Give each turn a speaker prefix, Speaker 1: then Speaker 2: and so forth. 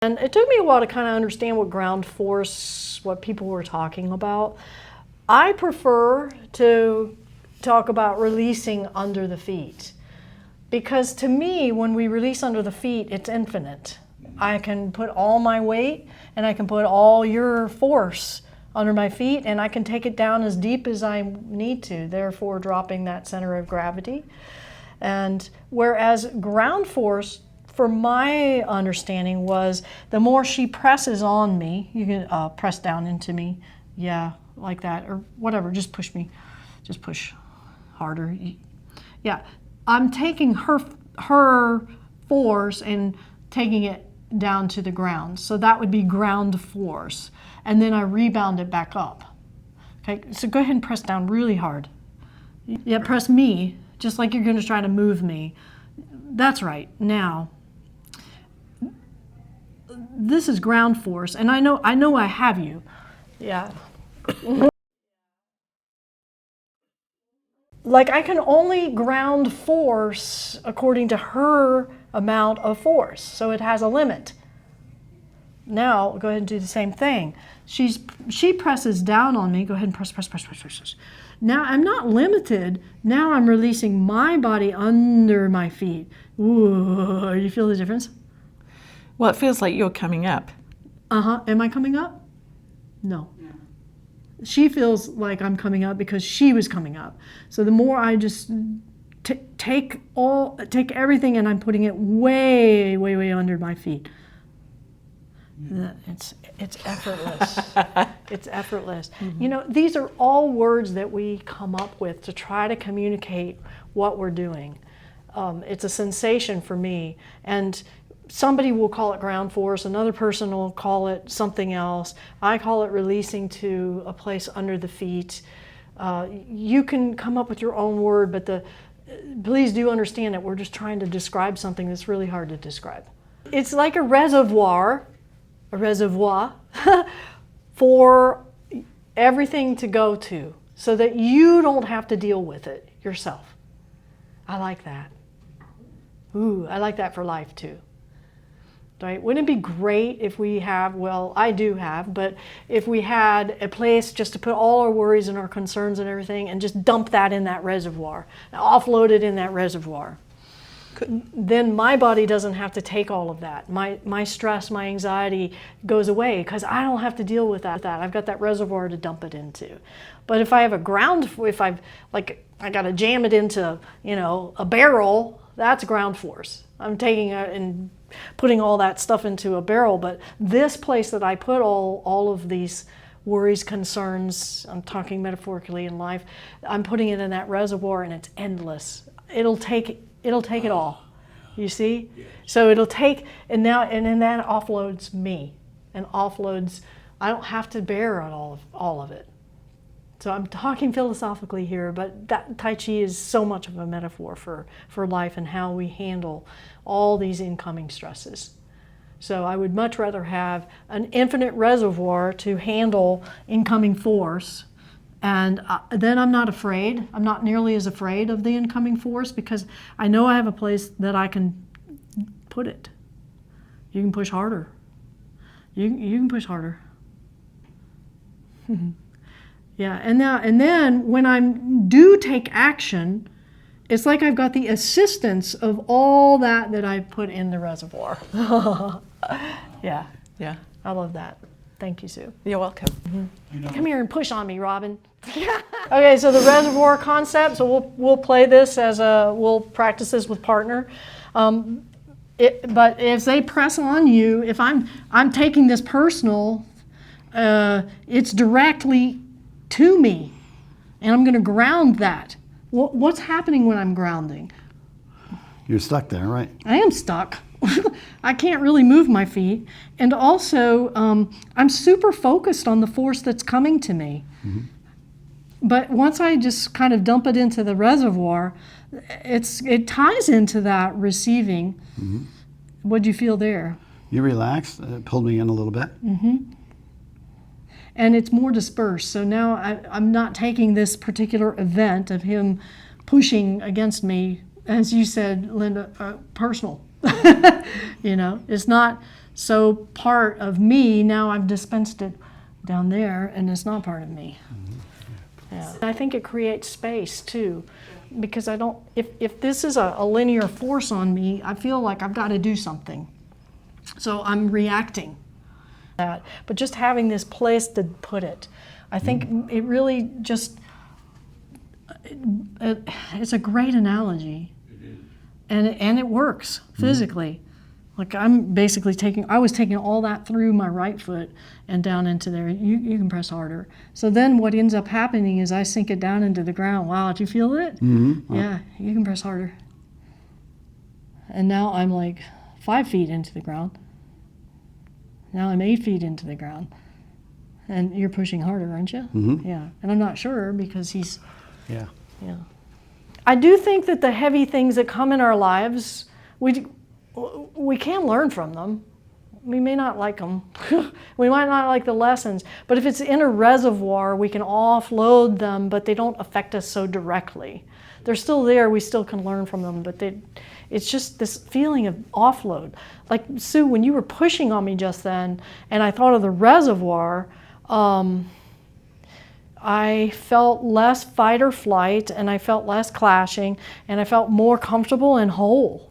Speaker 1: And it took me a while to kind of understand what ground force, what people were talking about. I prefer to talk about releasing under the feet. Because to me, when we release under the feet, it's infinite. I can put all my weight and I can put all your force under my feet and I can take it down as deep as I need to, therefore dropping that center of gravity. And whereas ground force, for my understanding, was the more she presses on me, you can press down into me, yeah, like that, or whatever, just push me, just push harder. Yeah, I'm taking her force and taking it down to the ground. So that would be ground force. And then I rebound it back up. Okay, so go ahead and press down really hard. Yeah, press me, just like you're gonna try to move me. That's right, now. This is ground force, and I know I have you. Yeah. Like I can only ground force according to her amount of force, so it has a limit. Now, go ahead and do the same thing. She presses down on me. Go ahead and press. Now I'm not limited. Now I'm releasing my body under my feet. Ooh, you feel the difference?
Speaker 2: Well, it feels like you're coming up.
Speaker 1: Am I coming up? No. She feels like I'm coming up because she was coming up. So the more I just take everything and I'm putting it way, way, way under my feet. It's effortless. It's effortless. Mm-hmm. You know, these are all words that we come up with to try to communicate what we're doing. It's a sensation for me. And somebody will call it ground force, another person will call it something else. I call it releasing to a place under the feet. You can come up with your own word, but please do understand that we're just trying to describe something that's really hard to describe. It's like a reservoir for everything to go to so that you don't have to deal with it yourself. I like that. Ooh, I like that for life too. Right? Wouldn't it be great if we have, well, I do have, but if we had a place just to put all our worries and our concerns and everything and just dump that in that reservoir, offload it in that reservoir. Then my body doesn't have to take all of that. My stress, my anxiety goes away because I don't have to deal with that. I've got that reservoir to dump it into. But if I have a ground, I got to jam it into, a barrel, that's ground force. I'm taking it and putting all that stuff into a barrel, but this place that I put all of these worries, concerns, I'm talking metaphorically in life, I'm putting it in that reservoir and it's endless. It'll take it all, you see? So it'll take, and then that offloads me, and offloads, I don't have to bear on all of it. So I'm talking philosophically here, but that Tai Chi is so much of a metaphor for life and how we handle all these incoming stresses. So I would much rather have an infinite reservoir to handle incoming force, and then I'm not afraid. I'm not nearly as afraid of the incoming force because I know I have a place that I can put it. You can push harder. You can push harder. Yeah, and then when I do take action, it's like I've got the assistance of all that I put in the reservoir. Yeah, I love that. Thank you, Sue.
Speaker 2: You're welcome.
Speaker 1: Mm-hmm. Come here and push on me, Robin. Okay, so the reservoir concept. So we'll play this we'll practice this with partner. But if they press on you, if I'm taking this personal, it's directly to me, and I'm going to ground that. What's happening when I'm grounding?
Speaker 3: You're stuck there, right?
Speaker 1: I am stuck. I can't really move my feet. And also, I'm super focused on the force that's coming to me. Mm-hmm. But once I just kind of dump it into the reservoir, it ties into that receiving. Mm-hmm. What'd you feel there?
Speaker 3: You relaxed. It pulled me in a little bit.
Speaker 1: Mm-hmm. And it's more dispersed. So now I'm not taking this particular event of him pushing against me, as you said, Linda, personal. It's not so part of me, now I've dispensed it down there and it's not part of me. Yeah. I think it creates space too, because I don't, if this is a linear force on me, I feel like I've got to do something. So I'm reacting. That, but just having this place to put it, I think it really just, it's a great analogy. And it works physically. Like I'm basically I was taking all that through my right foot and down into there. You can press harder. So then what ends up happening is I sink it down into the ground. Wow, did you feel it?
Speaker 3: Mm-hmm.
Speaker 1: Yeah, you can press harder. And now I'm like 5 feet into the ground. Now I'm 8 feet into the ground. And you're pushing harder, aren't you?
Speaker 3: Mm-hmm.
Speaker 1: Yeah. And I'm not sure because he's,
Speaker 3: Yeah.
Speaker 1: yeah. I do think that the heavy things that come in our lives, we can learn from them. We may not like them. We might not like the lessons. But if it's in a reservoir, we can offload them, but they don't affect us so directly. They're still there. We still can learn from them. But it's just this feeling of offload. Like, Sue, when you were pushing on me just then, and I thought of the reservoir, I felt less fight or flight, and I felt less clashing, and I felt more comfortable and whole.